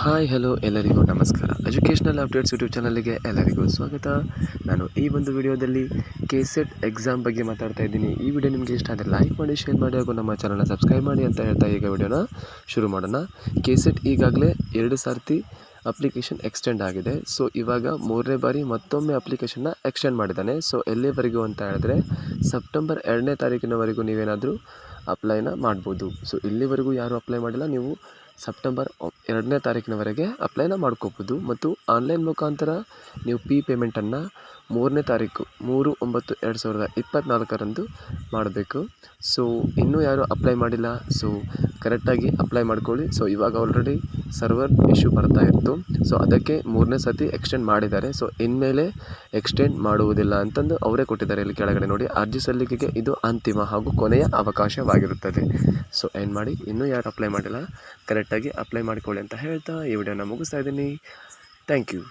Hi hello ಎಲ್ಲರಿಗೂ ನಮಸ್ಕಾರ. Educational updates YouTube ಚಾನಲ್ಗೆ ಎಲ್ಲರಿಗೂ ಸ್ವಾಗತ. ನಾನು ಈ ಒಂದು ವಿಡಿಯೋದಲ್ಲಿ KCET ಎಕ್ಸಾಮ್ ಬಗ್ಗೆ ಮಾತಾಡ್ತಾ ಇದ್ದೀನಿ. ಈ ವಿಡಿಯೋ ನಿಮಗೆ ಇಷ್ಟ ಆದರೆ ಲೈಕ್ ಮಾಡಿ, ಶೇರ್ ಮಾಡಿ ಹಾಗೂ ನಮ್ಮ ಚಾನಲ್ನ ಸಬ್ಸ್ಕ್ರೈಬ್ ಮಾಡಿ ಅಂತ ಹೇಳ್ತಾ ಈಗ ವಿಡಿಯೋನ ಶುರು ಮಾಡೋಣ. KCET ಈಗಾಗಲೇ 2 ಸರ್ತಿ ಅಪ್ಲಿಕೇಶನ್ ಎಕ್ಸ್ಟೆಂಡ್ ಆಗಿದೆ. ಸೊ ಇವಾಗ 3ನೇ ಬಾರಿ ಮತ್ತೊಮ್ಮೆ ಅಪ್ಲಿಕೇಶನ್ನ ಎಕ್ಸ್ಟೆಂಡ್ ಮಾಡಿದ್ದಾನೆ. ಸೊ ಎಲ್ಲಿವರೆಗೂ ಅಂತ ಹೇಳಿದ್ರೆ ಸೆಪ್ಟೆಂಬರ್ 2ನೇ ತಾರೀಕಿನವರೆಗೂ ನೀವೇನಾದರೂ ಅಪ್ಲೈನ ಮಾಡ್ಬೋದು. ಸೊ ಇಲ್ಲಿವರೆಗೂ ಯಾರು ಅಪ್ಲೈ ಮಾಡಿಲ್ಲ, ನೀವು ಸೆಪ್ಟೆಂಬರ್ 2ನೇ ತಾರೀಕಿನವರೆಗೆ ಅಪ್ಲೈನ ಮಾಡ್ಕೋಬೋದು. ಮತ್ತು ಆನ್ಲೈನ್ ಮುಖಾಂತರ ನೀವು ಪೇಮೆಂಟನ್ನು 3ನೇ ತಾರೀಕು 3/9/2024 ಮಾಡಬೇಕು. ಸೊ ಇನ್ನೂ ಯಾರು ಅಪ್ಲೈ ಮಾಡಿಲ್ಲ, ಸೊ ಕರೆಕ್ಟಾಗಿ ಅಪ್ಲೈ ಮಾಡ್ಕೊಳ್ಳಿ. ಸೊ ಇವಾಗ ಆಲ್ರೆಡಿ ಸರ್ವರ್ ಇಶ್ಯೂ ಬರ್ತಾ ಇತ್ತು, ಸೊ ಅದಕ್ಕೆ 3ನೇ ಸತಿ ಎಕ್ಸ್ಟೆಂಡ್ ಮಾಡಿದ್ದಾರೆ. ಸೊ ಇನ್ಮೇಲೆ ಎಕ್ಸ್ಟೆಂಡ್ ಮಾಡುವುದಿಲ್ಲ ಅಂತಂದು ಅವರೇ ಕೊಟ್ಟಿದ್ದಾರೆ. ಇಲ್ಲಿ ಕೆಳಗಡೆ ನೋಡಿ, ಅರ್ಜಿ ಸಲ್ಲಿಕೆಗೆ ಇದು ಅಂತಿಮ ಹಾಗೂ ಕೊನೆಯ ಅವಕಾಶವಾಗಿರುತ್ತದೆ. ಸೊ ಏನು ಮಾಡಿ, ಇನ್ನೂ ಯಾರು ಅಪ್ಲೈ ಮಾಡಿಲ್ಲ ಕರೆಕ್ಟಾಗಿ ಅಪ್ಲೈ ಮಾಡಿಕೊಳ್ಳಿ ಅಂತ ಹೇಳ್ತಾ ಈ ವಿಡಿಯೋನ ಮುಗಿಸ್ತಾ ಇದ್ದೀನಿ. Thank you.